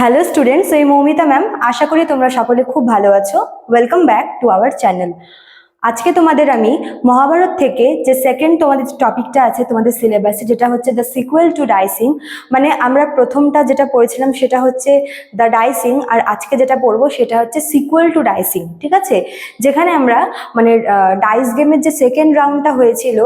Hello students, আমি Moumita ma'am. আশা করি তোমরা সকলে খুব ভালো আছো। Welcome back to our channel. আজকে তোমাদের আমি মহাভারত থেকে যে সেকেন্ড তোমাদের টপিকটা আছে তোমাদের সিলেবাসে, যেটা হচ্ছে দ্য সিকুয়েল টু ডাইসিং। মানে আমরা প্রথমটা যেটা পড়েছিলাম সেটা হচ্ছে দ্য ডাইসিং, আর আজকে যেটা পড়বো সেটা হচ্ছে সিকুয়েল টু ডাইসিং। ঠিক আছে, যেখানে আমরা মানে ডাইস গেমের যে সেকেন্ড রাউন্ডটা হয়েছিল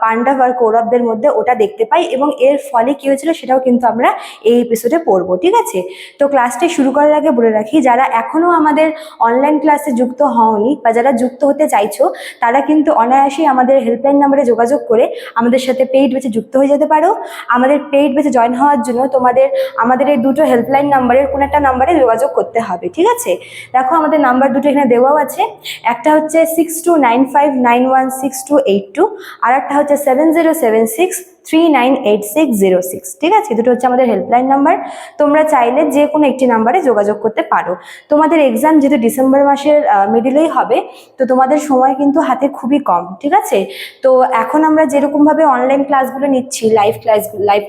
পাণ্ডব আর কৌরবদের মধ্যে, ওটা দেখতে পাই এবং এর ফলে কি হয়েছিল সেটাও কিন্তু আমরা এই এপিসোডে পড়বো। ঠিক আছে, তো ক্লাসটি শুরু করার আগে বলে রাখি, যারা এখনো আমাদের অনলাইন ক্লাসে যুক্ত হওনি বা যারা যুক্ত হতে চাইছো, তারা কিন্তু অনায়াসেই আমাদের হেল্পলাইন নাম্বারে যোগাযোগ করে আমাদের সাথে পেইড ব্যাচে যুক্ত হয়ে যেতে পারো। আমাদের পেইড ব্যাচে জয়েন হওয়ার জন্য তোমাদের আমাদের এই দুটো হেল্পলাইন নাম্বারের কোনো একটা নাম্বারে যোগাযোগ করতে হবে। ঠিক আছে, দেখো আমাদের নাম্বার দুটো এখানে দেওয়াও আছে। একটা হচ্ছে 6295916282, আর একটা হচ্ছে 7076398606। ঠিক আছে, দুটো হচ্ছে আমাদের হেল্পলাইন নাম্বার। তোমরা চাইলে যে কোনো একটি নাম্বারে যোগাযোগ করতে পারো। তোমাদের এক্সাম যেহেতু ডিসেম্বর মাসের মিডিলেই হবে, তো তোমাদের সময় কিন্তু হাতে খুবই কম। ঠিক আছে, তো এখন আমরা যেরকমভাবে অনলাইন ক্লাসগুলো নিচ্ছি, লাইভ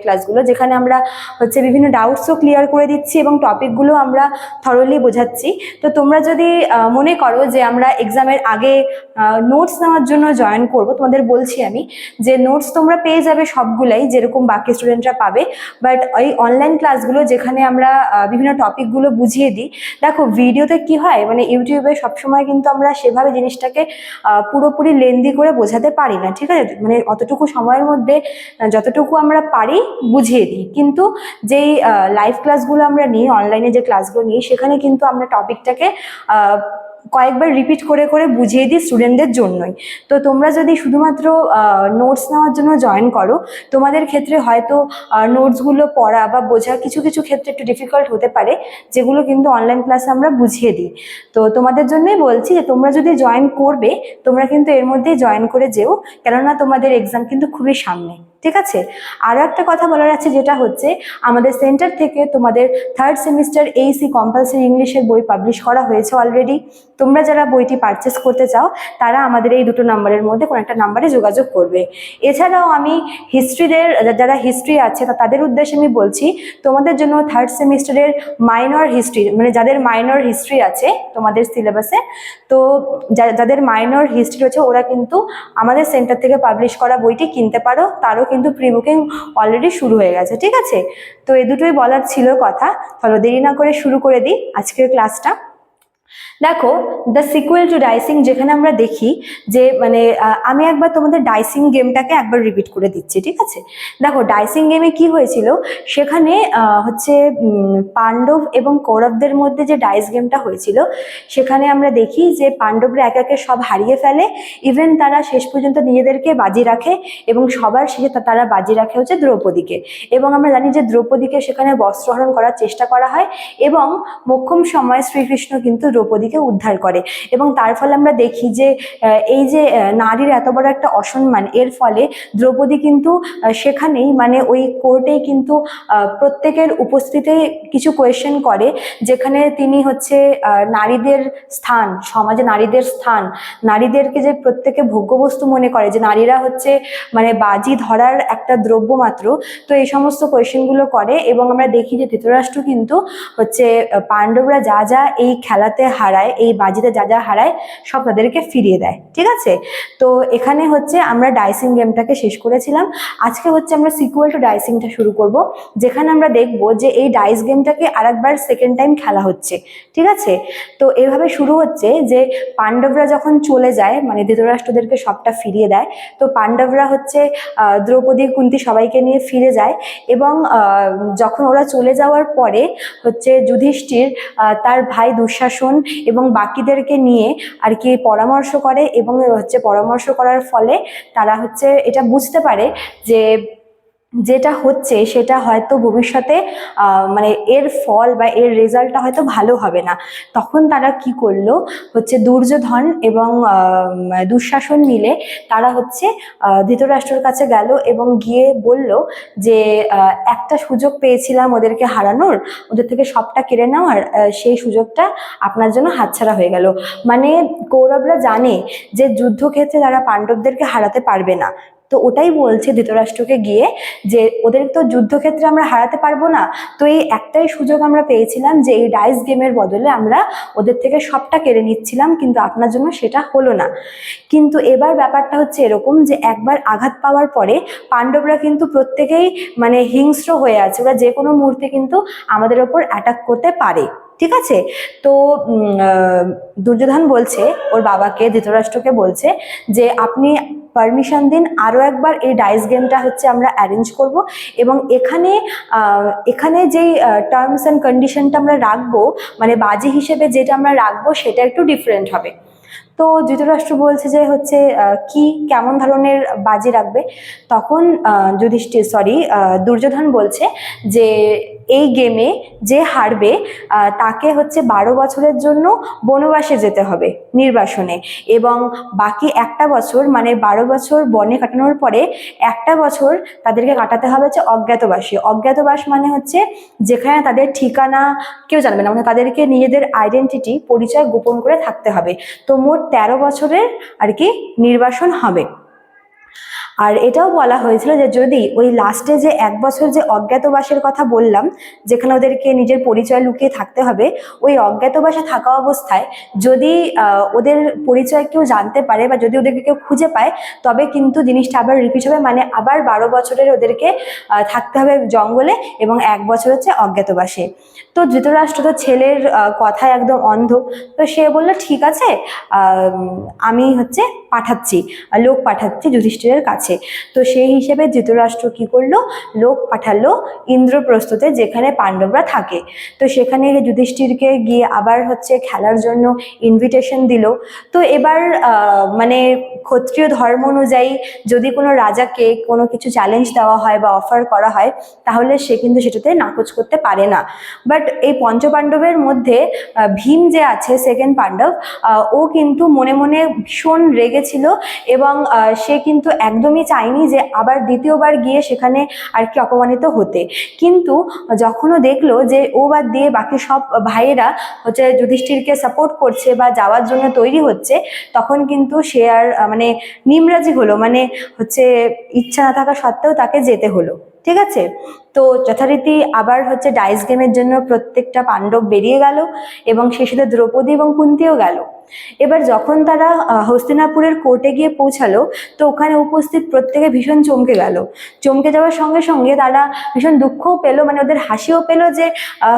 ক্লাসগুলো, যেখানে আমরা হচ্ছে বিভিন্ন ডাউটসও ক্লিয়ার করে দিচ্ছি এবং টপিকগুলো আমরা থরলি বোঝাচ্ছি। তো তোমরা যদি মনে করো যে আমরা এক্সামের আগে নোটস নেওয়ার জন্য জয়েন করব, তোমাদের বলছি আমি যে নোটস তোমরা পেয়ে যাবে সবগুলাই, যেরকম বাকি স্টুডেন্টরা পাবে। বাট ওই অনলাইন ক্লাসগুলো যেখানে আমরা বিভিন্ন টপিকগুলো বুঝিয়ে দিই, দেখো ভিডিওতে কি হয়, মানে ইউটিউবে সবসময় কিন্তু আমরা সেভাবে জিনিসটাকে পুরোপুরি লেন্দি করে বোঝাতে পারি না। ঠিক আছে, মানে অতটুকু সময়ের মধ্যে যতটুকু আমরা পারি বুঝিয়ে দিই, কিন্তু যেই লাইভ ক্লাসগুলো আমরা নিই, অনলাইনে যে ক্লাসগুলো নিই, সেখানে কিন্তু আমরা টপিকটাকে কয়েকবার রিপিট করে করে বুঝিয়ে দিই স্টুডেন্টদের জন্যই। তো তোমরা যদি শুধুমাত্র নোটস নেওয়ার জন্য জয়েন করো, তোমাদের ক্ষেত্রে হয়তো নোটসগুলো পড়া বা বোঝা কিছু কিছু ক্ষেত্রে একটু ডিফিকাল্ট হতে পারে, যেগুলো কিন্তু অনলাইন ক্লাসে আমরা বুঝিয়ে দিই। তো তোমাদের জন্যই বলছি যে তোমরা যদি জয়েন করবে, তোমরা কিন্তু এর মধ্যেই জয়েন করে যেও, কেননা তোমাদের এক্সাম কিন্তু খুবই সামনে। ঠিক আছে, আরও একটা কথা বলার আছে, যেটা হচ্ছে আমাদের সেন্টার থেকে তোমাদের থার্ড সেমিস্টার এইসি কম্পালসারি ইংলিশের বই পাবলিশ করা হয়েছে অলরেডি। তোমরা যারা বইটি পারচেস করতে চাও, তারা আমাদের এই দুটো নাম্বারের মধ্যে কোনো একটা নাম্বারে যোগাযোগ করবে। এছাড়াও আমি হিস্ট্রিদের যারা হিস্ট্রি আছে তাদের উদ্দেশ্যে আমি বলছি, তোমাদের জন্য থার্ড সেমিস্টারের মাইনর হিস্ট্রি, মানে যাদের মাইনর হিস্ট্রি আছে তোমাদের সিলেবাসে, তো যাদের মাইনর হিস্ট্রি রয়েছে ওরা কিন্তু আমাদের সেন্টার থেকে পাবলিশ করা বইটি কিনতে পারো। তারও কিন্তু প্রি বুকিং অলরেডি শুরু হয়ে গেছে। ঠিক আছে, তো এই দুটোই বলার ছিল কথা। চলো দেরি না করে শুরু করে দিই আজকের ক্লাসটা। দেখো, দ্য সিকুয়েল টু ডাইসিং, যেখানে আমরা দেখি যে মানে আমি একবার তোমাদের ডাইসিং গেমটাকে একবার রিপিট করে দিচ্ছি। ঠিক আছে, দেখো ডাইসিং গেমে কি হয়েছিল, সেখানে হচ্ছে পাণ্ডব এবং কৌরবদের মধ্যে যে ডাইস গেমটা হয়েছিল, সেখানে আমরা দেখি যে পাণ্ডবরা একে একে সব হারিয়ে ফেলে। ইভেন তারা শেষ পর্যন্ত নিজেদেরকে বাজি রাখে এবং সবার শেষে তারা বাজি রাখে হচ্ছে দ্রৌপদীকে। এবং আমরা জানি যে দ্রৌপদীকে সেখানে বস্ত্রহরণ করার চেষ্টা করা হয় এবং মোক্ষম সময় শ্রীকৃষ্ণ কিন্তু দ্রৌপদীকে উদ্ধার করে। এবং তার ফলে আমরা দেখি যে এই যে নারীর এত বড় একটা অসম্মান, এর ফলে দ্রৌপদী কিন্তু সেখানেই মানে ওই কোর্টেই কিন্তু প্রত্যেকের উপস্থিতিতে কিছু কোয়েশ্চেন করে, যেখানে তিনি হচ্ছে নারীদের স্থান, সমাজে নারীদের স্থান, নারীদেরকে যে প্রত্যেকে ভোগ্যবস্তু মনে করে, যে নারীরা হচ্ছে মানে বাজি ধরার একটা দ্রব্য মাত্র। তো এই সমস্ত কোয়েশ্চেনগুলো করে এবং আমরা দেখি যে ধৃতরাষ্ট্র কিন্তু হচ্ছে পাণ্ডবরা যা যা এই খেলাতে হারায়, এই বাজিতে যা যা হারায়, সব তাদেরকে ফিরিয়ে দেয়। ঠিক আছে, তো এখানে হচ্ছে আমরা ডাইসিং গেমটাকে শেষ করেছিলাম। আজকে হচ্ছে আমরা সিকুয়েল টু ডাইসিংটা শুরু করব, যেখানে আমরা দেখব যে এই ডাইস গেমটাকে আরেকবার সেকেন্ড টাইম খেলা হচ্ছে। ঠিক আছে, তো এভাবে শুরু হচ্ছে যে পাণ্ডবরা যখন চলে যায়, মানে ধৃতরাষ্ট্রদেরকে সবটা ফিরিয়ে দেয়, তো পাণ্ডবরা হচ্ছে দ্রৌপদী, কুন্তী সবাইকে নিয়ে ফিরে যায়। এবং যখন ওরা চলে যাওয়ার পরে হচ্ছে যুধিষ্ঠির তার ভাই দুঃশাসন এবং বাকিদেরকে নিয়ে আর কি পরামর্শ করে, এবং হচ্ছে পরামর্শ করার ফলে তারা হচ্ছে এটা বুঝতে পারে যে যেটা হচ্ছে সেটা হয়তো ভবিষ্যতে মানে এর ফল বা এর রেজাল্টটা হয়তো ভালো হবে না। তখন তারা কি করলো, হচ্ছে দুর্যোধন এবং দুঃশাসন মিলে তারা হচ্ছে ধৃতরাষ্ট্রের কাছে গেল এবং গিয়ে বলল যে একটা সুযোগ পেয়েছিলাম ওদেরকে হারানোর, ওদের থেকে সবটা কেড়ে নেওয়ার, সেই সুযোগটা আপনার জন্য হাতছাড়া হয়ে গেল। মানে কৌরবরা জানে যে যুদ্ধক্ষেত্রে তারা পাণ্ডবদেরকে হারাতে পারবে না। তো ওটাই বলছে ধৃতরাষ্ট্রকে গিয়ে যে ওদের তো যুদ্ধক্ষেত্রে আমরা হারাতে পারবো না, তো এই একটাই সুযোগ আমরা পেয়েছিলাম যে এই ডাইস গেমের বদলে আমরা ওদের থেকে সবটা কেড়ে নিচ্ছিলাম, কিন্তু আপনার জন্য সেটা হলো না। কিন্তু এবার ব্যাপারটা হচ্ছে এরকম যে একবার আঘাত পাওয়ার পরে পাণ্ডবরা কিন্তু প্রত্যেকেই মানে হিংস্র হয়ে আছে, ওরা যে কোনো মুহূর্তে কিন্তু আমাদের ওপর অ্যাটাক করতে পারে, ঠিক আছে। তো দুর্যোধন বলছে ওর বাবাকে, ধৃতরাষ্ট্রকে বলছে যে আপনি পারমিশন দিন, আরও একবার এই ডাইস গেমটা হচ্ছে আমরা অ্যারেঞ্জ করব, এবং এখানে যেই টার্মস অ্যান্ড কন্ডিশনটা আমরা রাখবো, মানে বাজি হিসেবে যেটা আমরা রাখবো সেটা একটু ডিফারেন্ট হবে। তো ধৃতরাষ্ট্র বলছে যে হচ্ছে কি কেমন ধরনের বাজি রাখবে, তখন দুর্যোধন বলছে যে এই গেমে যে হারবে তাকে হচ্ছে 12 বছরের জন্য বনবাসে যেতে হবে, নির্বাসনে, এবং বাকি একটা বছর মানে 12 বছর বনে কাটানোর পরে একটা বছর তাদেরকে কাটাতে হবে হচ্ছে অজ্ঞাতবাসে। অজ্ঞাতবাস মানে হচ্ছে যেখানে তাদের ঠিকানা কেউ জানবে না, মানে তাদেরকে নিজেদের আইডেন্টিটি পরিচয় গোপন করে থাকতে হবে। তো মোট 13 বছরের আর কি নির্বাসন হবে। আর এটাও বলা হয়েছিল যে যদি ওই লাস্টে যে 1 বছর যে অজ্ঞাতবাসের কথা বললাম, যেখানে ওদেরকে নিজের পরিচয় লুকিয়ে থাকতে হবে, ওই অজ্ঞাতবাসে থাকা অবস্থায় যদি ওদের পরিচয় কেউ জানতে পারে বা যদি ওদেরকে কেউ খুঁজে পায়, তবে কিন্তু জিনিসটা আবার রিপিট হবে, মানে আবার 12 বছরের ওদেরকে থাকতে হবে জঙ্গলে, এবং 1 বছর হচ্ছে অজ্ঞাতবাসে। তো ধৃতরাষ্ট্র তো ছেলের কথায় একদম অন্ধ, তো সে বললো ঠিক আছে, আমি হচ্ছে পাঠাচ্ছি, লোক পাঠাচ্ছি যুধিষ্ঠিরের কাছে। তো সেই হিসেবে ধৃতরাষ্ট্র কি করলো, লোক পাঠালো ইন্দ্রপ্রস্থতে, যেখানে পাণ্ডবরা থাকে। তো সেখানে যুধিষ্ঠিরকে গিয়ে আবার হচ্ছে খেলার জন্য ইনভিটেশন দিল। তো এবার মানে ক্ষত্রিয় ধর্ম অনুযায়ী যদি কোনো রাজাকে কোনো কিছু চ্যালেঞ্জ দেওয়া হয় বা অফার করা হয়, তাহলে সে কিন্তু সেটাতে নাকচ করতে পারে না। বাট এই পঞ্চপাণ্ডবের মধ্যে ভীম যে আছে, সেকেন্ড পাণ্ডব, ও কিন্তু মনে মনে ভীষণ রেগেছিল, এবং সে কিন্তু একদমই চায়নি যে আবার দ্বিতীয়বার গিয়ে সেখানে আর কি অপমানিত হতে। কিন্তু যখন ও দেখলো যে ও বাদ দিয়ে বাকি সব ভাইয়েরা হচ্ছে যুধিষ্ঠিরকে সাপোর্ট করছে বা যাওয়ার জন্য তৈরি হচ্ছে, তখন কিন্তু সে আর মানে নিমরাজি হলো, মানে হচ্ছে ইচ্ছা না থাকা সত্ত্বেও তাকে যেতে হলো, ঠিক আছে। তো যথারীতি আবার হচ্ছে ডাইস গেমের জন্য প্রত্যেকটা পাণ্ডব বেরিয়ে গেল, এবং সেই সাথে দ্রৌপদী এবং কুন্তিও গেল। এবার যখন তারা হস্তিনাপুরের কোর্টে গিয়ে পৌঁছালো, তো ওখানে উপস্থিত প্রত্যেকে ভীষণ চমকে গেল। চমকে যাওয়ার সঙ্গে সঙ্গে তারা ভীষণ দুঃখও পেলো, মানে ওদের হাসিও পেলো যে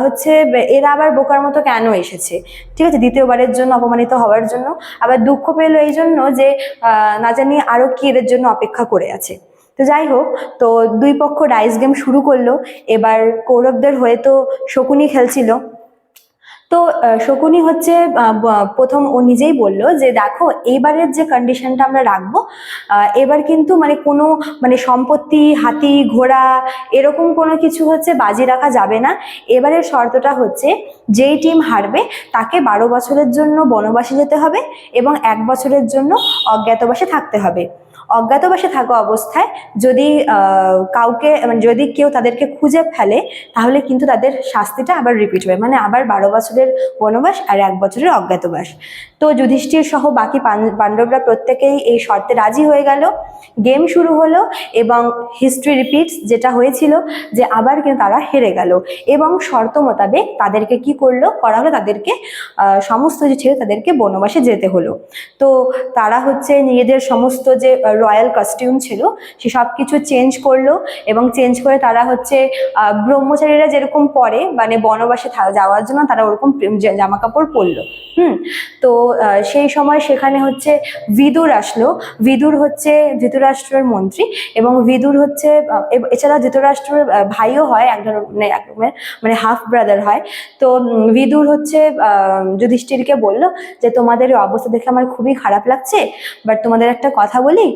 হচ্ছে এরা আবার বোকার মতো কেন এসেছে, ঠিক আছে, দ্বিতীয়বারের জন্য অপমানিত হওয়ার জন্য। আবার দুঃখ পেলো এই জন্য যে না জানি আরো কি এদের জন্য অপেক্ষা করে আছে। তো যাই হোক, তো দুই পক্ষ ডাইস গেম শুরু করলো। এবার কৌরবদের হয়ে তো শকুনি খেলছিল। তো শকুনি হচ্ছে প্রথম ও নিজেই বলল যে দেখো, এইবারের যে কন্ডিশনটা আমরা রাখবো, এবার কিন্তু মানে কোনো মানে সম্পত্তি, হাতি, ঘোড়া এরকম কোনো কিছু হচ্ছে বাজি রাখা যাবে না। এবারের শর্তটা হচ্ছে যেই টিম হারবে তাকে 12 বছরের জন্য বনবাসে যেতে হবে, এবং 1 বছরের জন্য অজ্ঞাতবাসে থাকতে হবে। অজ্ঞাতবাসে থাকা অবস্থায় যদি কাউকে মানে যদি কেউ তাদেরকে খুঁজে ফেলে, তাহলে কিন্তু তাদের শাস্তিটা আবার রিপিট হবে, মানে আবার 12 বছরের বনবাস আর 1 বছরের অজ্ঞাতবাস। তো যুধিষ্ঠির সহ বাকি পাণ্ডবরা প্রত্যেকেই এই শর্তে রাজি হয়ে গেল। গেম শুরু হলো, এবং হিস্ট্রি রিপিটস, যেটা হয়েছিল যে আবার কিন্তু তারা হেরে গেল, এবং শর্ত মোতাবেক তাদেরকে কি করা হলো, তাদেরকে সমস্ত যে ছিল তাদেরকে বনবাসে যেতে হলো। তো তারা হচ্ছে নিজেদের সমস্ত যে রয়্যাল কস্টিউম ছিল সে সব কিছু চেঞ্জ করলো, এবং চেঞ্জ করে তারা হচ্ছে ব্রহ্মচারীরা যেরকম পরে মানে বনবাসে যাওয়ার জন্য তারা ওরকম জামা কাপড় পরলো। তো সেই সময় সেখানে হচ্ছে বিদুর আসলো। বিদুর হচ্ছে ধৃতরাষ্ট্রের মন্ত্রী, এবং বিদুর হচ্ছে এছাড়া ধৃতরাষ্ট্রের ভাইও হয়, এক রকমের মানে হাফ ব্রাদার হয়। তো বিদুর হচ্ছে যুধিষ্ঠিরকে বলল যে তোমাদের অবস্থা দেখে আমার খুবই খারাপ লাগছে, বাট তোমাদের একটা কথা বলি,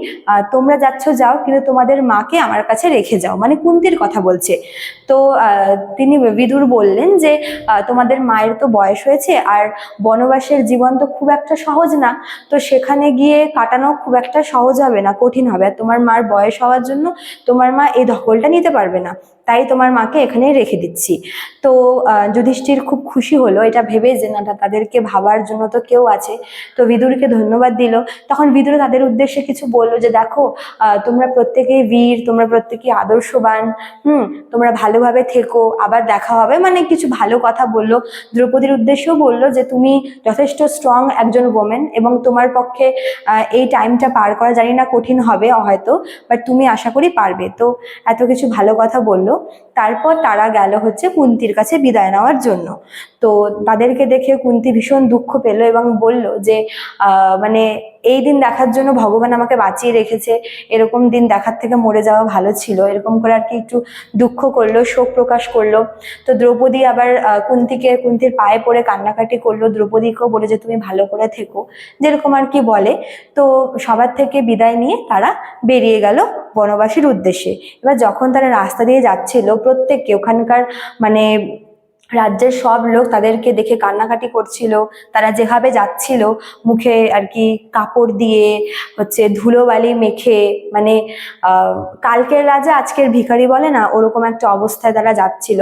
তোমরা যাচ্ছ যাও, কিন্তু তোমাদের মাকে আমার কাছে রেখে যাও, মানে কুন্তির কথা বলছে। তো তিনি বিদুর বললেন যে তোমাদের মায়ের তো বয়স হয়েছে, আর বনবাসের জীবন তো খুব একটা সহজ না, তো সেখানে গিয়ে কাটানো খুব একটা সহজ হবে না, কঠিন হবে, আর তোমার মার বয়স হওয়ার জন্য তোমার মা এই ধকলটা নিতে পারবে না। তাই তোমার মাকে এখানে রেখে দিচ্ছি। তো যুধিষ্ঠির খুব খুশি হলো এটা ভেবে যে না, তাদেরকে ভাবার জন্য তো কেউ আছে। তো বিদুরকে ধন্যবাদ দিল। তখন বিদুর তাদের উদ্দেশ্যে কিছু বললো যে দেখো, তোমরা প্রত্যেকেই বীর, তোমরা প্রত্যেকেই আদর্শবান, তোমরা ভালোভাবে থেকো, আবার দেখা হবে, মানে কিছু ভালো কথা বললো। দ্রৌপদীর উদ্দেশ্যেও বললো যে তুমি যথেষ্ট স্ট্রং একজন ওমেন এবং তোমার পক্ষে এই টাইমটা পার করা জানি না কঠিন হবে হয়তো, বাট তুমি আশা করি পারবে। তো এত কিছু ভালো কথা বললো। তারপর তারা গেল হচ্ছে কুন্তির কাছে বিদায় নেওয়ার জন্য। তো তাদেরকে দেখে কুন্তি ভীষণ দুঃখ পেল এবং বলল যে মানে এই দিন দেখার জন্য ভগবান আমাকে বাঁচিয়ে রেখেছে, এরকম দিন দেখার থেকে মরে যাওয়া ভালো ছিল, এরকম করে আর কি একটু দুঃখ করলো, শোক প্রকাশ করলো। তো দ্রৌপদী আবার কুন্তির পায়ে পড়ে কান্নাকাটি করলো, দ্রৌপদীকেও বলে যে তুমি ভালো করে থেকো, যেরকম আর কি বলে। তো সবার থেকে বিদায় নিয়ে তারা বেরিয়ে গেল বনবাসীর উদ্দেশ্যে। এবার যখন তারা রাস্তা দিয়ে যাচ্ছিল, প্রত্যেককে ওখানকার মানে রাজ্যের সব লোক তাদেরকে দেখে কান্নাকাটি করছিল। তারা যেভাবে যাচ্ছিল মুখে আর কি কাপড় দিয়ে হচ্ছে ধুলোবালি মেখে, মানে কালকের রাজা আজকের ভিখারি বলে না, ওরকম একটা অবস্থায় তারা যাচ্ছিল।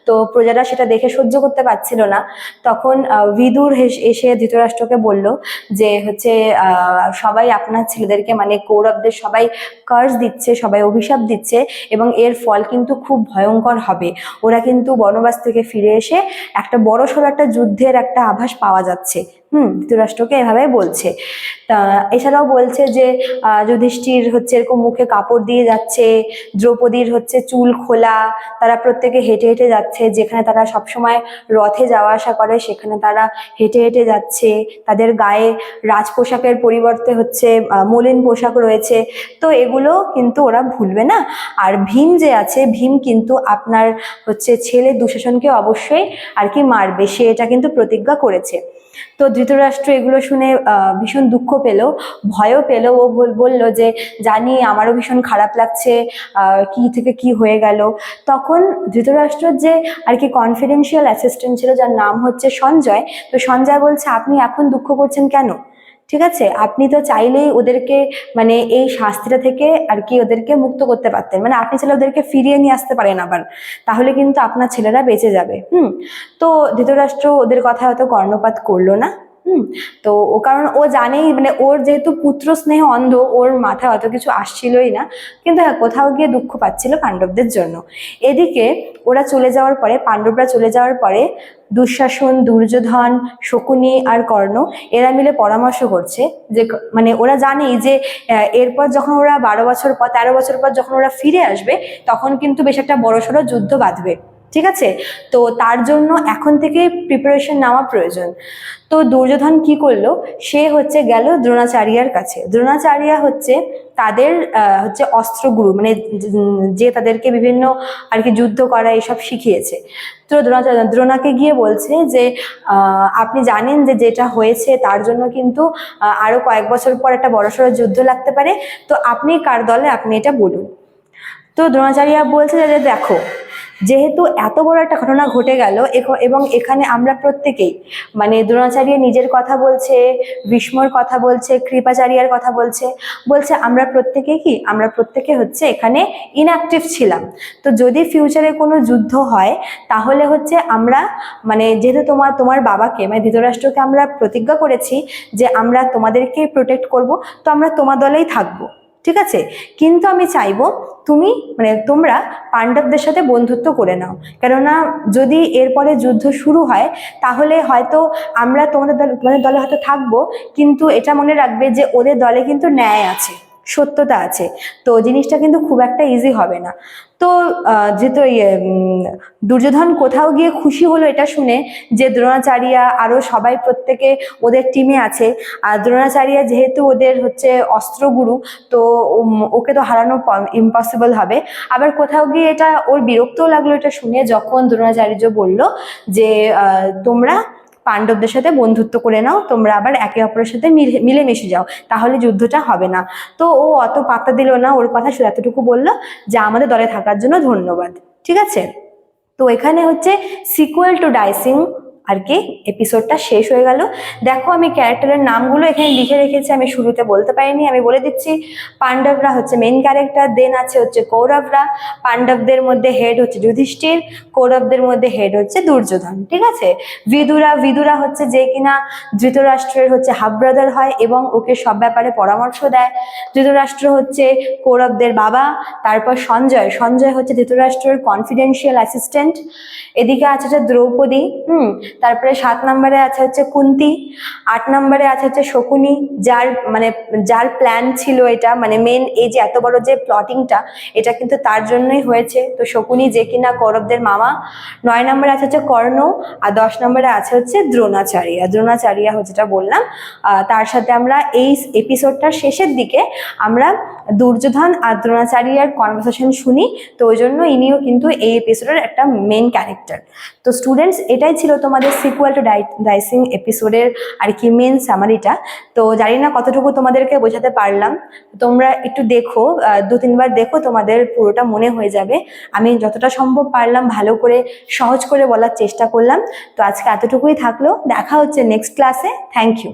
তো প্রজারা সেটা দেখে সহ্য করতে পারছিল না। তখন বিদুর এসে ধৃতরাষ্ট্রকে বলল যে হচ্ছে সবাই আপনার ছেলেদেরকে মানে কৌরবদের সবাই কার্স দিচ্ছে, সবাই অভিশাপ দিচ্ছে এবং এর ফল কিন্তু খুব ভয়ঙ্কর হবে। ওরা কিন্তু বনবাস থেকে ফিরে এসে একটা বড়সড় একটা যুদ্ধের একটা আভাস পাওয়া যাচ্ছে। ধৃতরাষ্ট্রকে এভাবে বলছে। তা এছাড়াও বলছে যে যুধিষ্ঠির হচ্ছে এরকম মুখে কাপড় দিয়ে যাচ্ছে, দ্রৌপদীর হচ্ছে চুল খোলা, তারা প্রত্যেকে হেঁটে হেঁটে যাচ্ছে, যেখানে তারা সবসময় রথে যাওয়া আসা করে সেখানে তারা হেঁটে হেঁটে যাচ্ছে, তাদের গায়ে রাজ পোশাকের পরিবর্তে হচ্ছে মলিন পোশাক রয়েছে। তো এগুলো কিন্তু ওরা ভুলবে না। আর ভীম যে আছে, ভীম কিন্তু আপনার হচ্ছে ছেলে দুঃশাসনকে অবশ্যই আর কি মারবে, সে এটা কিন্তু প্রতিজ্ঞা করেছে। তো ধৃতরাষ্ট্র এগুলো শুনে ভীষণ দুঃখ পেল, ভয়ও পেল। ও বলল যে জানি আমারও ভীষণ খারাপ লাগছে, কি থেকে কি হয়ে গেল। তখন ধৃতরাষ্ট্রের যে আর কি কনফিডেন্সিয়াল অ্যাসিস্ট্যান্ট ছিল, যার নাম হচ্ছে সঞ্জয়, তো সঞ্জয় বলছে আপনি এখন দুঃখ করছেন কেন? ঠিক আছে, আপনি তো চাইলেই ওদেরকে মানে এই শাস্তিটা থেকে আর কি ওদেরকে মুক্ত করতে পারতেন, মানে আপনি চাইলে ওদেরকে ফিরিয়ে নিয়ে আসতে পারেন আবার, তাহলে কিন্তু আপনার ছেলেরা বেঁচে যাবে। তো ধৃতরাষ্ট্র ওদের কথা হয়তো কর্ণপাত করলো না। তো ও কারণ ও জানেই, মানে ওর যেহেতু পুত্র স্নেহ অন্ধ, ওর মাথায় অত কিছু আসছিলই না। কিন্তু হ্যাঁ, কোথাও গিয়ে দুঃখ পাচ্ছিল পাণ্ডবদের জন্য। এদিকে ওরা চলে যাওয়ার পরে, পাণ্ডবরা চলে যাওয়ার পরে দুঃশাসন, দুর্যোধন, শকুনি আর কর্ণ এরা মিলে পরামর্শ করছে যে মানে ওরা জানেই যে এরপর যখন ওরা 12 বছর পর 13 বছর পর যখন ওরা ফিরে আসবে, তখন কিন্তু বেশ একটা বড়সড় যুদ্ধ বাঁধবে। ঠিক আছে, তো তার জন্য এখন থেকে প্রিপারেশন নেওয়া প্রয়োজন। তো দুর্যোধন কি করলো, সে হচ্ছে গেল দ্রোণাচার্যার কাছে। দ্রোণাচার্য হচ্ছে তাদের হচ্ছে অস্ত্রগুরু, মানে যে তাদেরকে বিভিন্ন আর কি যুদ্ধ করা এসব শিখিয়েছে। তো দ্রোণাকে গিয়ে বলছে যে আপনি জানেন যে যেটা হয়েছে তার জন্য কিন্তু আরো কয়েক বছর পর একটা বড়সড় যুদ্ধ লাগতে পারে, তো আপনি কার দলে, আপনি এটা বলুন। তো দ্রোণাচার্য বলছে যে দেখো, যেহেতু এত বড় একটা ঘটনা ঘটে গেল এবং এখানে আমরা প্রত্যেকেই, মানে দ্রোণাচার্য নিজের কথা বলছে, ভীষ্মর কথা বলছে, কৃপাচার্যার কথা বলছে, আমরা প্রত্যেকে হচ্ছে এখানে ইনঅ্যাক্টিভ ছিলাম। তো যদি ফিউচারে কোনো যুদ্ধ হয় তাহলে হচ্ছে আমরা, মানে যেহেতু তোমার বাবাকে মানে ধৃতরাষ্ট্রকে আমরা প্রতিজ্ঞা করেছি যে আমরা তোমাদেরকে প্রোটেক্ট করব, তো আমরা তোমার দলেই থাকবো। ঠিক আছে, কিন্তু আমি চাইবো তোমরা পাণ্ডবদের সাথে বন্ধুত্ব করে নাও, কেননা যদি এরপরে যুদ্ধ শুরু হয় তাহলে হয়তো আমরা তোমাদের দলে হয়তো থাকবো, কিন্তু এটা মনে রাখবে যে ওদের দলে কিন্তু ন্যায় আছে, সত্যতা আছে, তো জিনিসটা কিন্তু খুব একটা ইজি হবে না। তো যেহেতু দুর্যোধন কোথাও গিয়ে খুশি হলো এটা শুনে যে দ্রোণাচার্য আরো সবাই প্রত্যেকে ওদের টিমে আছে, আর দ্রোণাচার্য যেহেতু ওদের হচ্ছে অস্ত্রগুরু, তো ওকে তো হারানো ইম্পসিবল হবে। আবার কোথাও গিয়ে এটা ওর বিরক্তও লাগলো এটা শুনে, যখন দ্রোণাচার্য বলল যে তোমরা পাণ্ডবদের সাথে বন্ধুত্ব করে নাও, তোমরা আবার একে অপরের সাথে মিলেমিশে যাও, তাহলে যুদ্ধটা হবে না। তো ও অত পাত্তা দিল না, ওর কথা শুধু এতটুকু বললো যে আমাদের দলে থাকার জন্য ধন্যবাদ। ঠিক আছে, তো এখানে হচ্ছে সিকুয়েল টু ডাইসিং আর কি এপিসোডটা শেষ হয়ে গেল। দেখো আমি ক্যারেক্টারের নামগুলো এখানে লিখে রেখেছি, আমি শুরুতে বলতে পারিনি, আমি বলে দিচ্ছি। পাণ্ডবরা হচ্ছে মেন ক্যারেক্টার, দেন আছে হচ্ছে কৌরবরা। পাণ্ডবদের মধ্যে হেড হচ্ছে যুধিষ্ঠির, কৌরবদের মধ্যে হেড হচ্ছে দুর্যোধন, ঠিক আছে। বিদুরা হচ্ছে যে কিনা ধৃতরাষ্ট্রের হচ্ছে হাফ ব্রাদার হয় এবং ওকে সব ব্যাপারে পরামর্শ দেয়। ধৃতরাষ্ট্র হচ্ছে কৌরবদের বাবা। তারপর সঞ্জয় হচ্ছে ধৃতরাষ্ট্রের কনফিডেন্সিয়াল অ্যাসিস্ট্যান্ট। এদিকে আছে হচ্ছে দ্রৌপদী, তারপরে 7 নম্বরে আছে হচ্ছে কুন্তি। 8 নম্বরে আছে হচ্ছে শকুনি, যার প্ল্যান ছিল এটা, মানে মেন এই যে এত বড় যে প্লটিংটা, এটা কিন্তু তার জন্যই হয়েছে। তো শকুনি যে কিনা কৌরবদের মামা। 9 নম্বরে আছে হচ্ছে কর্ণ, আর 10 নম্বরে আছে হচ্ছে দ্রোণাচার্য হচ্ছে, যেটা বললাম। তার সাথে আমরা এই এপিসোডটার শেষের দিকে আমরা দুর্যোধন আর দ্রোণাচার্যের কনভারসেশন শুনি। তো ওই জন্য ইনিও কিন্তু এই এপিসোডের একটা মেন ক্যারেক্টার। তো স্টুডেন্টস, এটাই ছিল তোমাদের সিকুয়াল টু ডাইসিং এপিসোডের আর কি মেন সামারিটা। তো জানি না কতটুকু তোমাদেরকে বোঝাতে পারলাম। তোমরা একটু দেখো, 2-3 বার দেখো, তোমাদের পুরোটা মনে হয়ে যাবে। আমি যতটা সম্ভব পারলাম ভালো করে সহজ করে বলার চেষ্টা করলাম। তো আজকে এতটুকুই থাকলো, দেখা হচ্ছে নেক্সট ক্লাসে। Thank you.